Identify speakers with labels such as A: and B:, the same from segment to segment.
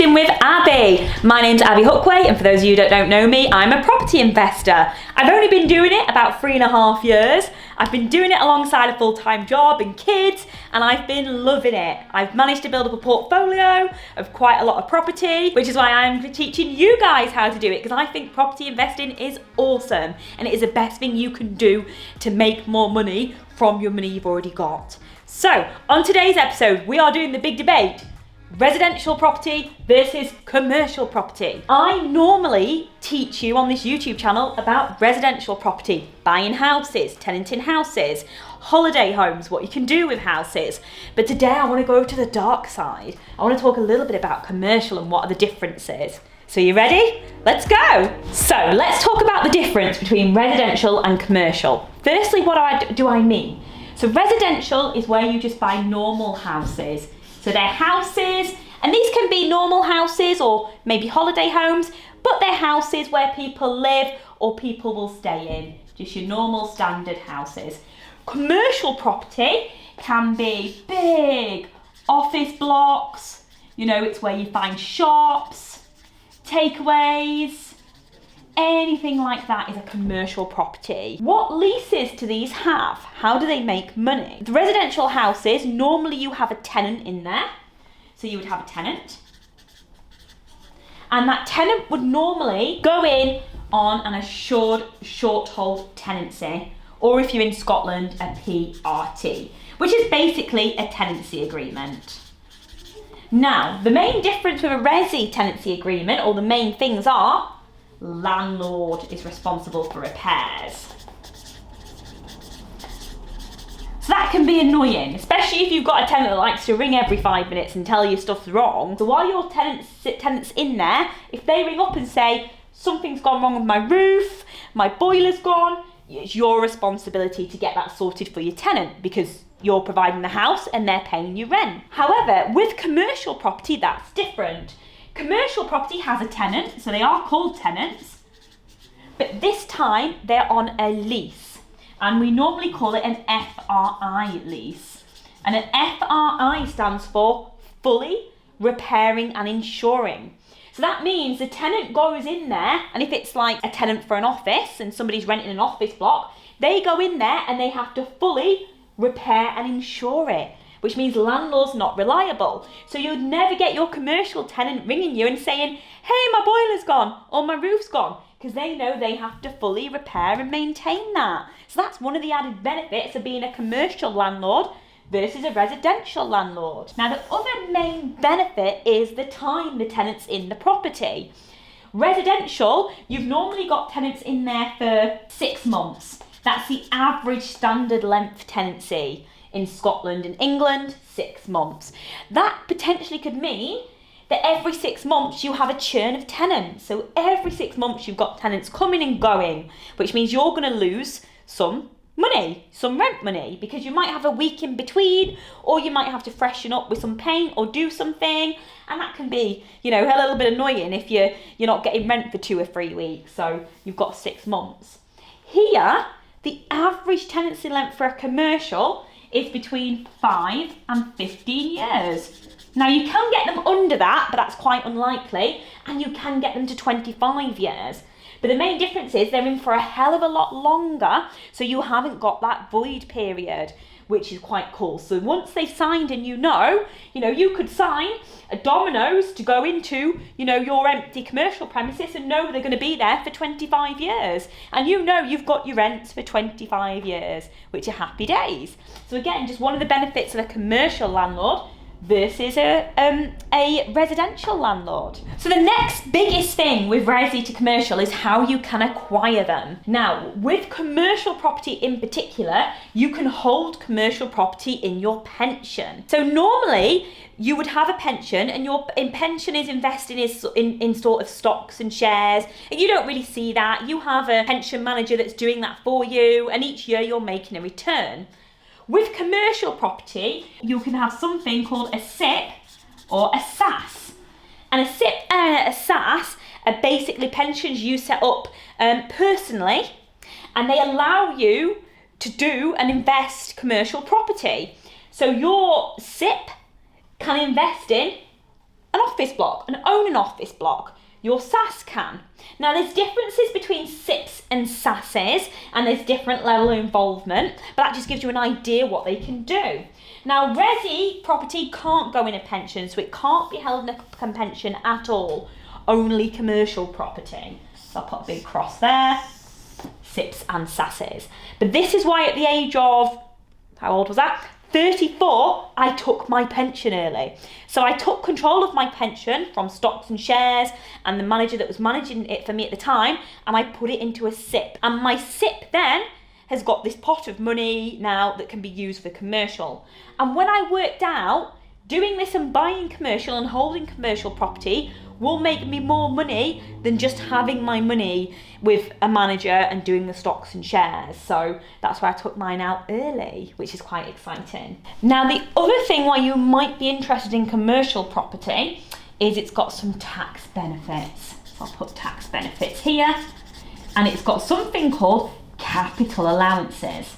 A: Investing with Abi. My name's Abi Hookway, and for those of you that don't know me, I'm a property investor. I've only been doing it about 3.5 years. I've been doing it alongside a full-time job and kids, and I've been loving it. I've managed to build up a portfolio of quite a lot of property, which is why I'm teaching you guys how to do it, because I think property investing is awesome, and it is the best thing you can do to make more money from your money you've already got. So, on today's episode, we are doing the big debate. Residential property versus commercial property. I normally teach you on this YouTube channel about residential property, buying houses, tenanting houses, holiday homes, what you can do with houses. But today I want to go to the dark side. I want to talk a little bit about commercial and what are the differences. So you ready? Let's go. So let's talk about the difference between residential and commercial. Firstly, what do I mean? So residential is where you just buy normal houses. So they're houses, and these can be normal houses or maybe holiday homes, but they're houses where people live or people will stay in. Just your normal standard houses. Commercial property can be big office blocks. You know, it's where you find shops, takeaways, anything like that is a commercial property. What leases do these have? How do they make money? The residential houses, normally you have a tenant in there. So you would have a tenant. And that tenant would normally go in on an assured short hold tenancy, or if you're in Scotland, a PRT, which is basically a tenancy agreement. Now, the main difference with a resi tenancy agreement, or the main things are, landlord is responsible for repairs. So that can be annoying, especially if you've got a tenant that likes to ring every 5 minutes and tell you stuff's wrong. So while your tenant's in there, if they ring up and say, something's gone wrong with my roof, my boiler's gone, it's your responsibility to get that sorted for your tenant because you're providing the house and they're paying you rent. However, with commercial property, that's different. Commercial property has a tenant, so they are called tenants, but this time they're on a lease, and we normally call it an FRI lease. And an FRI stands for fully repairing and insuring. So that means the tenant goes in there, and if it's like a tenant for an office and somebody's renting an office block, they go in there and they have to fully repair and insure it, which means landlord's not reliable. So you'd never get your commercial tenant ringing you and saying, hey, my boiler's gone or my roof's gone, because they know they have to fully repair and maintain that. So that's one of the added benefits of being a commercial landlord versus a residential landlord. Now, the other main benefit is the time the tenant's in the property. Residential, you've normally got tenants in there for 6 months. That's the average standard length tenancy. In Scotland and England, 6 months. That potentially could mean that every 6 months you have a churn of tenants. So every 6 months you've got tenants coming and going, which means you're going to lose some money, some rent money, because you might have a week in between, or you might have to freshen up with some paint or do something, and that can be, you know, a little bit annoying if you're not getting rent for 2 or 3 weeks, so you've got 6 months. Here, the average tenancy length for a commercial is between 5 and 15 years. Now you can get them under that, but that's quite unlikely, and you can get them to 25 years. But the main difference is they're in for a hell of a lot longer, so you haven't got that void period, which is quite cool. So once they've signed and you know, you could sign a Domino's to go into, your empty commercial premises and know they're going to be there for 25 years. And you've got your rents for 25 years, which are happy days. So again, just one of the benefits of a commercial landlord versus a residential landlord. So the next biggest thing with resi to commercial is how you can acquire them. Now, with commercial property in particular, you can hold commercial property in your pension. So normally, you would have a pension, and your pension is invested in sort of stocks and shares, and you don't really see that. You have a pension manager that's doing that for you, and each year you're making a return. With commercial property, you can have something called a SIP or a SAS. And a SIP and a SAS are basically pensions you set up personally, and they allow you to do and invest commercial property. So your SIP can invest in an office block, an own an office block, your SAS can. Now there's differences between SIPs and SASs, and there's different level of involvement, but that just gives you an idea what they can do. Now resi property can't go in a pension, so it can't be held in a pension at all, only commercial property. So I'll put a big cross there, SIPs and SASs. But this is why at the age of, how old was that? 34, I took my pension early. So I took control of my pension from stocks and shares and the manager that was managing it for me at the time, and I put it into a SIP. And my SIP then has got this pot of money now that can be used for commercial. And when I worked out, doing this and buying commercial and holding commercial property will make me more money than just having my money with a manager and doing the stocks and shares. So that's why I took mine out early, which is quite exciting. Now the other thing why you might be interested in commercial property is it's got some tax benefits. So I'll put tax benefits here, and it's got something called capital allowances.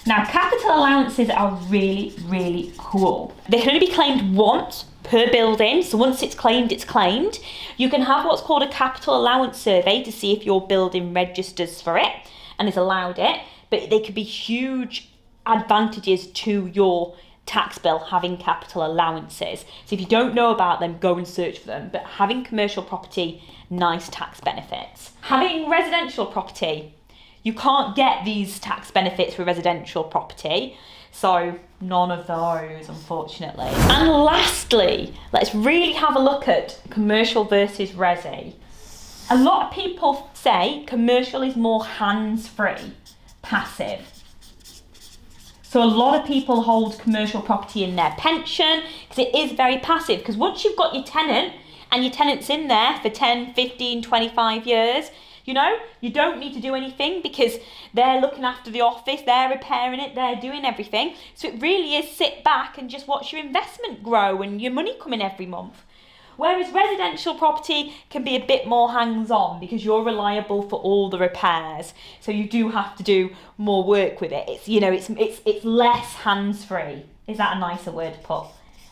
A: Now capital allowances are really, really cool. They can only be claimed once per building, so once it's claimed, it's claimed. You can have what's called a capital allowance survey to see if your building registers for it and is allowed it, but they could be huge advantages to your tax bill having capital allowances. So if you don't know about them, go and search for them, but having commercial property, nice tax benefits. Having residential property, you can't get these tax benefits for residential property, so none of those, unfortunately. And lastly, let's really have a look at commercial versus resi. A lot of people say commercial is more hands-free, passive. So a lot of people hold commercial property in their pension because it is very passive, because once you've got your tenant and your tenant's in there for 10, 15, 25 years, you know, you don't need to do anything because they're looking after the office, they're repairing it, they're doing everything. So it really is sit back and just watch your investment grow and your money come in every month. Whereas residential property can be a bit more hands-on because you're reliable for all the repairs. So you do have to do more work with it. It's, you know, it's less hands-free. Is that a nicer word to put?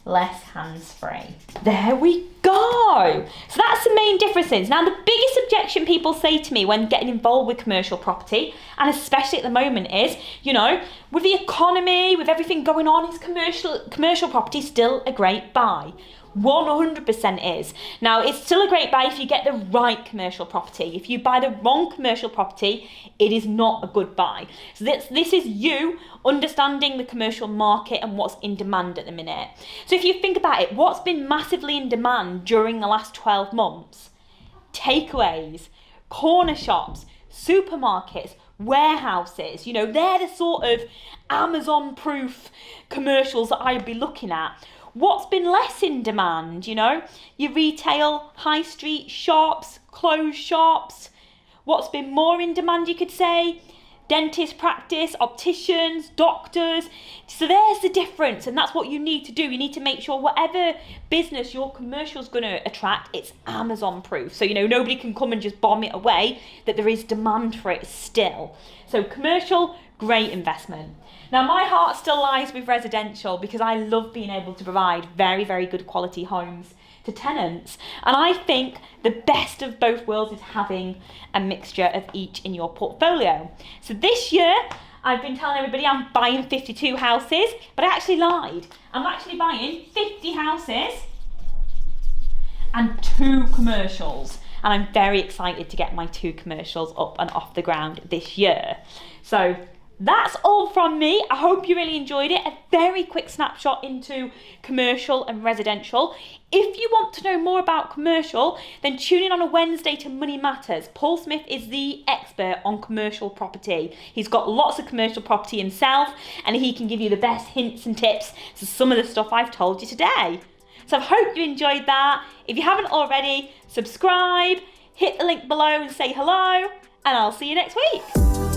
A: Less hands-free. There we go. So that's the main differences. Now the biggest objection people say to me when getting involved with commercial property, and especially at the moment, is, you know, with the economy, with everything going on, is commercial property still a great buy? 100% is. Now it's still a great buy if you get the right commercial property. If you buy the wrong commercial property, it is not a good buy. So this is you understanding the commercial market and what's in demand at the minute. So if you think about it, what's been massively in demand during the last 12 months? Takeaways, corner shops, supermarkets, warehouses. You know, they're the sort of Amazon-proof commercials that I'd be looking at. What's been less in demand, you know? Your retail, high street shops, clothes shops. What's been more in demand, you could say? Dentist practice, opticians, doctors. So there's the difference, and that's what you need to do. You need to make sure whatever business your commercial is going to attract, it's Amazon proof. So, you know, nobody can come and just bomb it away, that there is demand for it still. So commercial, great investment. Now my heart still lies with residential because I love being able to provide very, very good quality homes to tenants. And I think the best of both worlds is having a mixture of each in your portfolio. So this year, I've been telling everybody I'm buying 52 houses, but I actually lied. I'm actually buying 50 houses and 2 commercials. And I'm very excited to get my 2 commercials up and off the ground this year. So that's all from me. I hope you really enjoyed it. A very quick snapshot into commercial and residential. If you want to know more about commercial, then tune in on a Wednesday to Money Matters. Paul Smith is the expert on commercial property. He's got lots of commercial property himself, and he can give you the best hints and tips to some of the stuff I've told you today. So I hope you enjoyed that. If you haven't already, subscribe, hit the link below and say hello, and I'll see you next week.